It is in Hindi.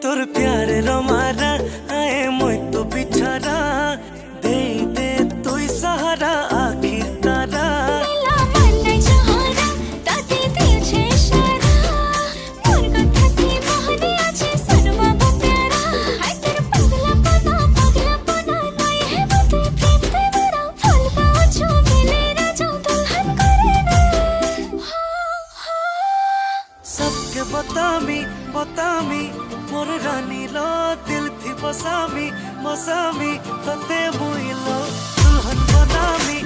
तोर प्यार रमारा आए मुई तो बिछारा दे दे तू सहारा आखिर तारा मिला मन नहीं सहारा ताते दिए इशारा मोर कथा की मोहनी आछे सुनवा बो प्यारा हाय तेरे पगला पना नहीं है बते प्रेम ते बड़ा फल पाओ जो मिले ना जो दुल्हन करे ना सबके बतामी मोर रानी लो दिल थी बसामी मौसमी तते मुई लो दुल्हन बनामी